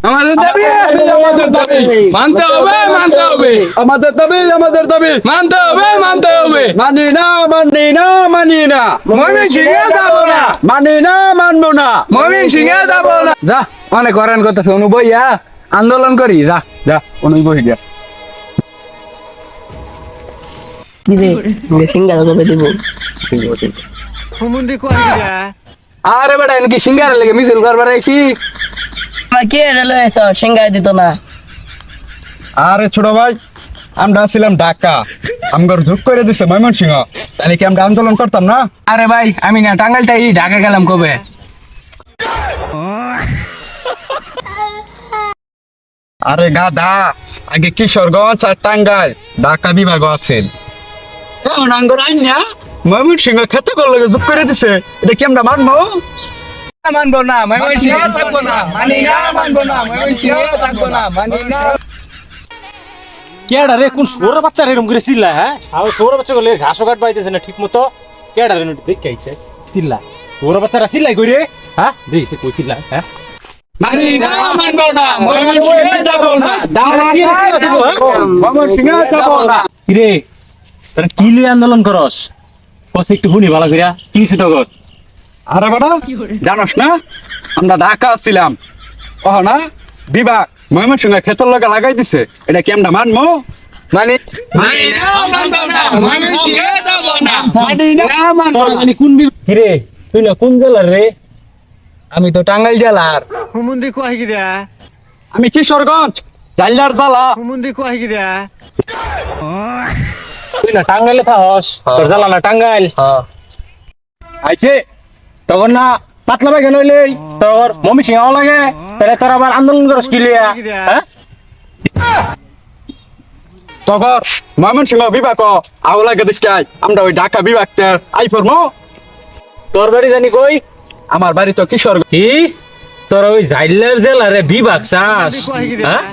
আমাদের দাবি আমাদের দাবি মানতে হবে আমাদের দাবি মানতে হবে মানি না ময়মনসিংহে যাব না মানি না মানবো না ময়মনসিংহে যাব না যা অনেক করেন কথা শুনু বইয়া আন্দোলন করি যা যা অনেক বই যা কি রে সিঙ্গার কবে দিব হুমুন্দি কই গিয়া আরে বেটা এনকি সিঙ্গার লাগে মিছিল করবার আইছি কে রেলো এসো সিঙ্গার দিত না আরে ছোট ভাই আমরা ছিলাম ঢাকা আমগর ঝুঁক করে দিছে ময়মনসিংহ তাহলে কি আমরা আন্দোলন করতাম না? আরে ভাই আমি না টাঙ্গাইলটাই ঢাকা গেলাম কবে আরে গাধা আগে কিশোরগঞ্জ আর টাঙ্গাইল ঢাকা বিভাগ আছে এখন আঙ্গর আইনা ময়মনসিংহ খেতে করলে ঝুঁক করে দিছে এটা কি আমরা মানবো? মানবো না ময়মনসিংহে থাকবো না মানি না মানবো না ময়মনসিংহে থাকবো না মানি না কেডা রে কোন ছোট বাচ্চা রে এরকম করে চিল্লা হ্যাঁ আর ছোট বাচ্চা গুলো ঘাসও কাট পাইতেছে না ঠিক মতো কেডা রে নটি দেখে আইছে চিল্লা ছোট বাচ্চারা চিল্লাই কই রে হ্যাঁ দেখছে কই চিল্লা হ্যাঁ মানি না মানবো না ময়মনসিংহে যাবো না ময়মনসিংহে যাবো না কি রে তোরা কি লই আন্দোলন করস বস একটু শুনি ভালো কইরা কি হইছে তোর আরে বেটা জানোস না আমরা ঢাকা আসছিলাম কহ না বিভাগ ময়মনসিংহ খেতের লগে লাগাই দিছে এটা কি আমরা মানবো? মানি না মানবো না ময়মনসিংহে যাবো না মানি না মানবো না মানে কোন কি রে তুই না কোন জেলার রে আমি তো টাঙ্গাইল জেলার হুমুন্দি কই গিয়া আমি কিশোরগঞ্জ জাইলার জ্বালা হুমুন্দি কই গিয়া তুই না টাঙ্গাইলে থাকস তোর জেলা না টাঙ্গাইল আইছে তখন না পাতলা বাই কেন হইলে তোর মমি সিংহ লাগে তাহলে তোর আবার আন্দোলন করস কি লিয়া হ্যাঁ তখন ময়মনসিংহ বিভাগ আও লাগে দেখতে আমরা ওই ঢাকা বিভাগতে আই পড়বো। তোর বাড়ি জানি কই আমার বাড়ি তো কিশোরগঞ্জ। কি তোর ওই জাইলার জেলারে বিভাগ চাস কই গিয়া হ্যাঁ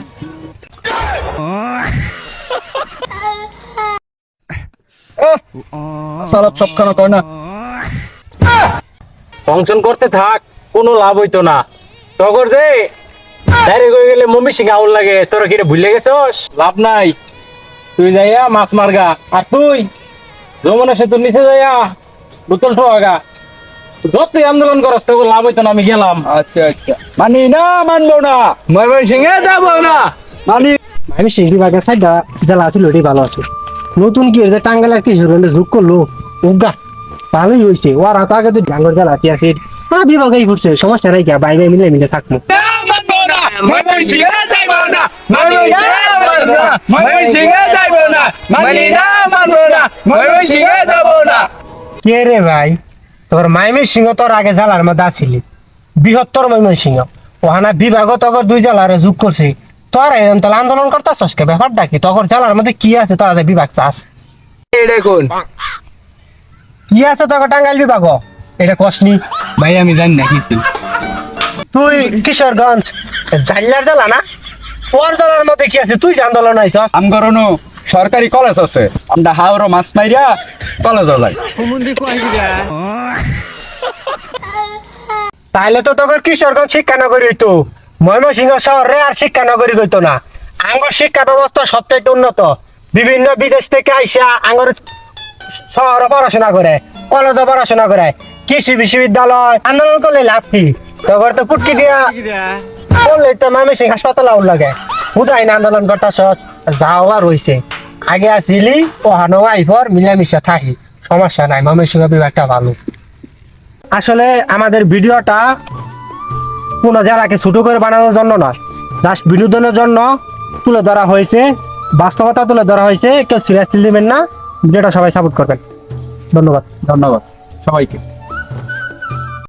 সালাপ সবখানে কয় না ফাংশন করতে থাক কোনো লাভ হইতো না তগর দে ডাইরেক্ট হয়ে গেলে মমি সিং আউল লাগে তোরা কি ভুলে গেছস লাভ নাই তুই যাইয়া মাছ মারগা আর তুই যমুনা সেতুর নিচে যাইয়া বোতল ঠোয়াগা যতই আন্দোলন করস তোকে লাভ হইতো না আমি গেলাম আচ্ছা আচ্ছা মানি না মানবো না ময়মনসিংহে যাবো না মানি আমি সেই বিভাগের সাইডটা জেলা ছিল ওটাই ভালো আছে নতুন কি হয়েছে টাঙ্গাইল আর কিশোরগঞ্জে যোগ করলো উগা ভালোই হয়েছে ওরা তো আগে তো ডাঙ্গর জেলা আছে বিভাগেই ঘুরছে সমস্যা নাই কে বাই বাই মিলে থাকবো মানবো না ময়মনসিংহে যাবো না ময়মনসিংহে যাবো না মানি না মানবো না ময়মনসিংহে যাবো না কে রে ভাই তোর ময়মনসিংহ তোর আগে জেলার মধ্যে আসিলি বৃহত্তর ময়মনসিংহ ওখানে বিভাগ তখন দুই জেলারে যোগ করছে তোর এরকম তাহলে আন্দোলন করতেছস কে ব্যাপারটা কি তখন জেলার মধ্যে কি আছে তোরা বিভাগ চাস এই দেখুন কি আছে তখন টাঙ্গাইল বিভাগ এটা কসনি ভাই আমি জানি না কিছু তুই কিশোরগঞ্জ জাইলার জেলা না তোর জেলার মধ্যে কি আছে তুই যে আন্দোলন আইছস আমগর সরকারি কলেজ আছে আমরা হাওড় মাছ মাইরা কলেজ যাই হুমুন্দি কই গিয়া তাহলে তো তোর কিশোরগঞ্জ শিক্ষানগরী হইতো ময়মনসিংহ শহরে আর শিক্ষানগরী হইতো না আঙ্গর শিক্ষা ব্যবস্থা সবচেয়ে উন্নত বিভিন্ন বিদেশ থেকে আইসা আঙ্গর শহরে পড়াশোনা করে কলেজে পড়াশোনা করে কৃষি বিশ্ববিদ্যালয় আন্দোলন করলে লাভ কি তোর তো ফুটকি দিয়া গিয়া করলে তো ময়মনসিংহ হাসপাতাল আউল লাগে বুঝাই না আন্দোলন করতেছ যাওয়া রয়েছে আগে আসিলি ওহানো আইফর মিলামিশা থাকি সমস্যা নাই ময়মনসিংহ বিভাগটা ভালো আসলে আমাদের ভিডিওটা কোনো জেলাকে ছোট করে বানানোর জন্য না জাস্ট বিনোদনের জন্য তুলে ধরা হয়েছে বাস্তবতা তুলে ধরা হয়েছে কেউ সিরিয়াসলি নেবেন না ভিডিওটা সবাই সাপোর্ট করবেন ধন্যবাদ ধন্যবাদ সবাইকে।